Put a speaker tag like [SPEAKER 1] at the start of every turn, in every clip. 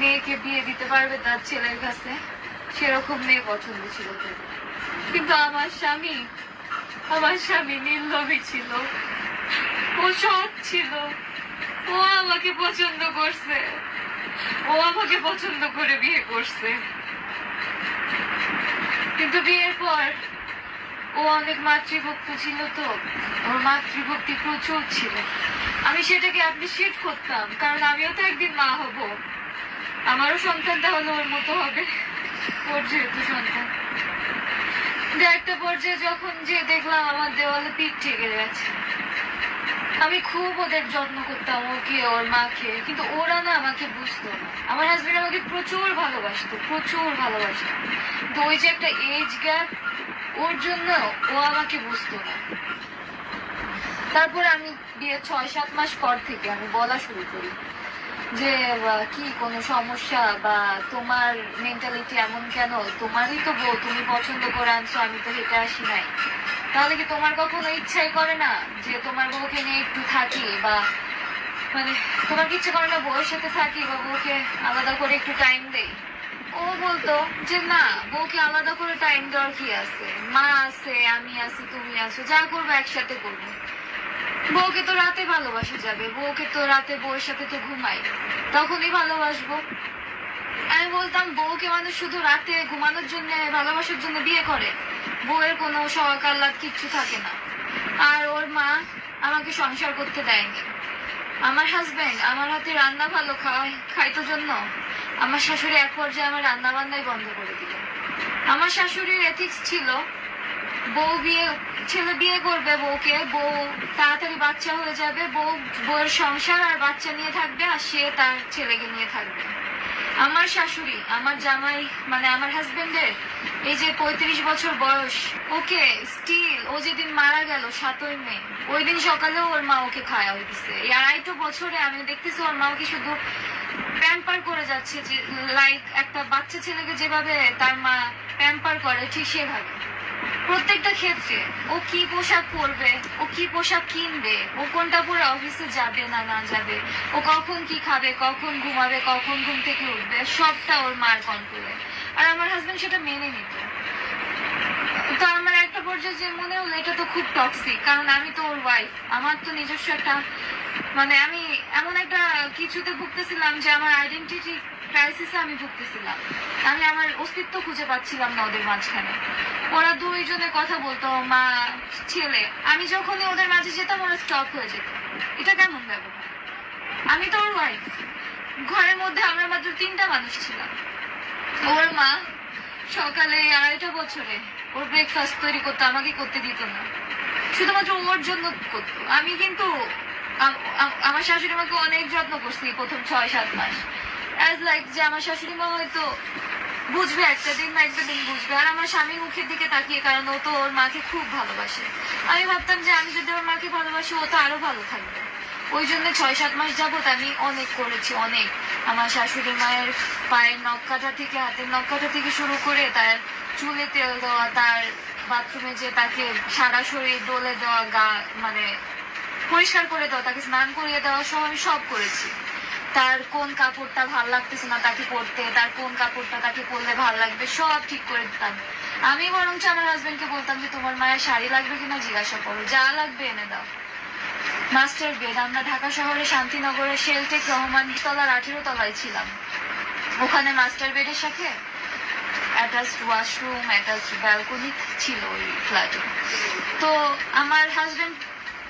[SPEAKER 1] মেয়েকে বিয়ে দিতে পারবে তার ছেলের কাছে, সেরকম মেয়ে পছন্দ ছিল। কিন্তু আমার স্বামী নির্লোভী ছিল, ও সৎ ছিল, ও আমাকে পছন্দ করছে, ও আমাকে পছন্দ করে বিয়ে করছে। কিন্তু বিয়ের পর ও অনেক মাতৃভক্ত ছিল, তো ওর মাতৃভক্তি প্রচুর ছিল। আমি সেটাকে অ্যাপ্রিশিয়েট করতাম, কারণ আমিও তো একদিন মা হব, আমারও সন্তানটা হলো ওর মতো হবে, ওর যেহেতু সন্তান। একটা পর্যায়ে যখন যে দেখলাম আমার দেওয়ালে পিঠ ঠেকে গেছে, আমি খুব ওদের যত্ন করতাম, ওকে ওর মাকে, কিন্তু ওরা না আমাকে বুঝতো না। আমার হাজবেন্ড আমাকে প্রচুর ভালোবাসতো, তো ওই যে একটা এজ গ্যাপ, ওর জন্য ও আমাকে বুঝতো না। তারপরে আমি বিয়ে 6-7 মাস পর থেকে আমি বলা শুরু করি যে কি কোনো সমস্যা, বা তোমার মেন্টালিটি এমন কেন, তোমারই তো বউ, তুমি পছন্দ করে আনছো, আমি তো হেঁটে আসি নাই, তাহলে কি তোমার কখনো ইচ্ছাই করে না যে তোমার বউকে নিয়ে একটু থাকি, বা মানে তোমার কি ইচ্ছে করে না বউয়ের সাথে থাকি, বা বউকে আলাদা করে একটু টাইম দেই? ও বলতো যে না, বউকে আলাদা করে টাইম দেওয়ার কি আছে, মা আছে, আমি আছি, তুমি আছো, যা করবো একসাথে করবো। বউকে তো রাতে ভালোবাসা যাবে, বউকে তো রাতে বউয়ের সাথে তো ঘুমাই, তখনই ভালোবাসবো। আমি বলতাম বউকে মানুষ শুধু রাতে ঘুমানোর জন্য, ভালোবাসার জন্য বিয়ে করে, বউয়ের কোনো শখ আহ্লাদ কিচ্ছু থাকে না। আর ওর মা আমাকে সংসার করতে দেয়নি। আমার হাজবেন্ড আমার হাতে রান্না ভালো খাইতো জন্য আমার শাশুড়ি এক পর্যায়ে আমার রান্না বান্নাই বন্ধ করে দিল। আমার শাশুড়ির এথিক্স ছিল, ছেলে বিয়ে করবে বউকে, বউ তাড়াতাড়ি বাচ্চা হয়ে যাবে, বউয়ের সংসার আর বাচ্চা নিয়ে থাকবে, আর সে তার ছেলেকে নিয়ে থাকবে। আমার শাশুড়ি, আমার জামাই, মানে আমার হাজবেন্ডের এই যে 35 বছর বয়স, ওকে স্টিল, ও যেদিন মারা গেল 7ই মে, ওই দিন সকালেও ওর মা ওকে খাওয়া হইতেছে। এই 2.5 বছরে আমি দেখতেছি ওর মা ওকে শুধু প্যাম্পার করে যাচ্ছে, যে লাইক একটা বাচ্চা ছেলেকে যেভাবে তার মা প্যাম্পার করে, ঠিক সেভাবে প্রত্যেকটা ক্ষেত্রে। ও কি পোশাক পরবে, ও কি পোশাক কিনবে, ও কোনটা পরে অফিসে যাবে না যাবে, ও কখন কি খাবে, কখন ঘুমাবে, কখন ঘুম থেকে উঠবে, সবটা ওর মার কন্ট্রোলে। আর আমার হাজবেন্ড সেটা মেনে নিত। তো আমার একটা পর্যায়ে যে মনে হলো এটা তো খুব টক্সিক, কারণ আমি তো ওর ওয়াইফ, আমার তো নিজস্ব একটা, মানে আমি এমন একটা কিছুতে ভুগতেছিলাম যে আমার আইডেন্টিটি ক্রাইসিসে আমি ভুগতেছিলাম। আমি আমার অস্তিত্ব খুঁজে পাচ্ছিলাম না ওদের মাঝখানে। ওরা দুইজনে কথা বলতো, মা ছেলে, আমি যখনই ওদের মাঝে যেতাম ওরা স্টপ হয়ে যেত। এটা কেমন ব্যবহার? আমি তো ওর ওয়াইফ, ঘরের মধ্যে আমরা মাত্র 3টা মানুষ ছিলাম। ওর মা সকালে 2.5 বছরে ওর ব্রেকফাস্ট তৈরি করতো, আমাকে করতে দিত না, শুধুমাত্র ওর জন্য করতো। আমি কিন্তু আমার শাশুড়ি মাকে অনেক যত্ন করছি প্রথম 6-7 মাস, অ্যাজ লাইক যে আমার শাশুড়ি মা হয়তো বুঝবে, একটা দিন বুঝবে। আর আমার স্বামীর মুখের দিকে তাকিয়ে, কারণ ও তো ওর মাকে খুব ভালোবাসে, আমি ভাবতাম যে আমি যদি ওর মাকে ভালোবাসি ও তো আরো ভালো থাকবে। ওই জন্য 6-7 মাস যাবত আমি অনেক করেছি, অনেক। আমার শাশুড়ি মায়ের পায়ের নখ কাটা থেকে, হাতের নখ কাটা থেকে শুরু করে তার চুলে তেল দেওয়া, তার বাথরুমে যে তাকে সারা শরীর ডলে দেওয়া, গা মানে পরিষ্কার করে দেওয়া, তাকে স্নান করিয়ে দেওয়া সহ আমি সব করেছি। তার কোন কাপড়টা ভাল লাগতেছে না তাকে পরতে, তার কোন কাপড়টা তাকে পরলে ভাল লাগবে, সব ঠিক করে দিতাম। আমি বরঞ্চ আমার হাজবেন্ডকে বলতাম যে তোমার মায়ের শাড়ি লাগবে কিনা জিজ্ঞাসা করো, যা লাগবে এনে দাও। মাস্টার বেড, আমরা ঢাকা শহরে শান্তিনগরের শেলটেক রহমান তলার 18 তলায় ছিলাম। ওখানে মাস্টার বেডের সাথে অ্যাটাচড ওয়াশরুম, অ্যাটাচড ব্যালকনি ছিল ওই ফ্ল্যাটে। তো আমার হাজবেন্ড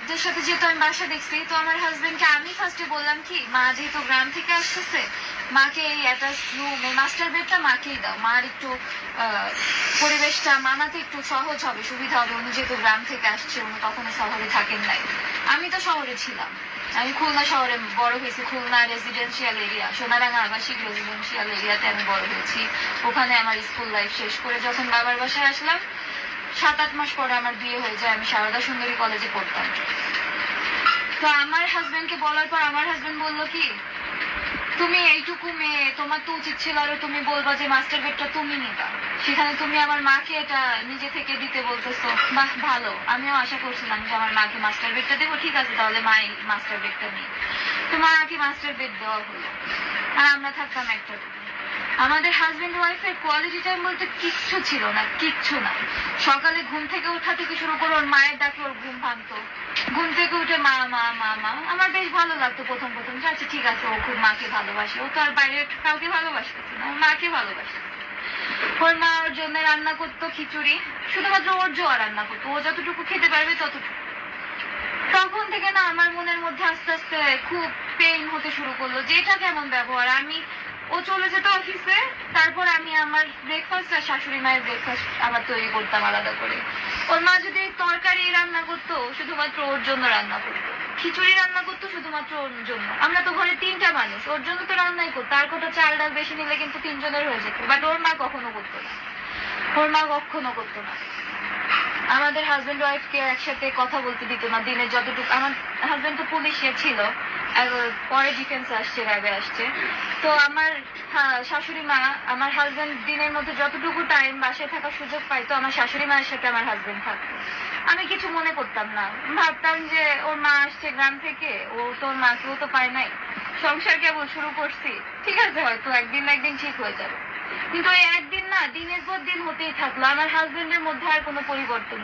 [SPEAKER 1] দের সাথে যেহেতু আমি বাসা দেখছি, তো আমার হাজবেন্ডকে আমি ফার্স্টে বললাম কি, মা যেহেতু গ্রাম থেকে আসতেছে, মাকে এই অ্যাটাচ রুম, এই মাস্টার বেডটা মাকেই দাও, মার একটু পরিবেশটা মানাতে একটু সহজ হবে, সুবিধা হবে। উনি যেহেতু গ্রাম থেকে আসছে, উনি কখনো শহরে থাকেন নাই, আমি তো শহরে ছিলাম, আমি খুলনা শহরে বড় হয়েছি, খুলনা রেসিডেন্সিয়াল এরিয়া, সোনারাঙ্গা আবাসিক রেসিডেন্সিয়াল এরিয়াতে আমি বড় হয়েছি। ওখানে আমার স্কুল লাইফ শেষ করে যখন বাবার বাসায় আসলাম, 7-8 মাস পরে আমার বিয়ে হয়ে যায়, আমি সারদা সুন্দরী কলেজে পড়তাম। তো আমার হাজবেন্ডকে বলার পর আমার হাজবেন্ড বললো কি, তুমি এইটুকু মেয়ে, তোমার তো উচিত ছিল আরো তুমি বলবা যে মাস্টার বেডটা তুমি নিবা, সেখানে তুমি আমার মাকে এটা নিজে থেকে দিতে বলতেছো। বাহ, ভালো, আমিও আশা করছিলাম যে আমার মাকে মাস্টার বেডটা দেবো, ঠিক আছে তাহলে মাই মাস্টার বেডটা নিই। তো মাকে মাস্টার বেড দেওয়া হলো। আর আমরা থাকতাম একটা রুমে। আমাদের হাজবেন্ড ওয়াইফের কোয়ালিটি টাইম বলতে কিচ্ছু ছিল না, কিচ্ছু না। সকালে ঘুম থেকে ওঠা থেকে শুরু করে ওর মায়ের ডাকে ওর ঘুম ভাঙতো, ঘুম থেকে উঠে মা মা মা মা। আমার বেশ ভালো লাগতো প্রথম প্রথম, যে আচ্ছা ঠিক আছে, ও খুব মাকে ভালোবাসে, ও তো আর বাইরে কাউকে ভালোবাসতেছে না, ওর মাকে ভালোবাসে। ওর মা ওর জন্য রান্না করতো খিচুড়ি, শুধুমাত্র ওর জন্য রান্না করতো, ও যতটুকু খেতে পারবে ততটুকু। তখন থেকে না আমার মনের মধ্যে আস্তে আস্তে খুব পেইন হতে শুরু করলো, যে এটা কেমন ব্যবহার। ও চলে যেত অফিসে, তারপর আমি আমার ব্রেকফাস্ট আর শাশুড়ি মায়ের ব্রেকফাস্ট আবার তৈরি করতাম আলাদা করে। ওর মা যদি তরকারি রান্না করতো, শুধুমাত্র ওর জন্য রান্না করতো, খিচুড়ি রান্না করতো শুধুমাত্র ওর জন্য। আমরা তো ঘরে 3টা মানুষ, ওর জন্য তো রান্নাই করতো। আর কত চাল ডাল বেশি নিলে কিন্তু 3 জনের হয়ে যেত, বাট ওর মা কখনো করতো না, ওর মা কখনো করতো না। আমাদের হাজবেন্ড ওয়াইফকে একসাথে কথা বলতে দিত না দিনে যতটুকু। আমার হাজবেন্ড তো পুলিশে ছিল, পরে ডিফেন্সে আসছে, র্যাবে আসছে। তো আমার শাশুড়ি মা, আমার হাজবেন্ড দিনের মধ্যে যতটুকু টাইম বাসায় থাকার সুযোগ পাইতো, আমার শাশুড়ি মায়ের সাথে আমার হাজবেন্ড থাকতো। আমি কিছু মনে করতাম না, ভাবতাম যে ওর মা আসছে গ্রাম থেকে, ও তো ওর মাকেও তো পায় নাই, সংসার কেবল শুরু করছি, ঠিক আছে হয়তো একদিন না একদিন ঠিক হয়ে যাবে। কিন্তু এই একদিন না দিনের পর দিন হতেই থাকলো, আমার হাজবেন্ডের মধ্যে আর কোনো পরিবর্তন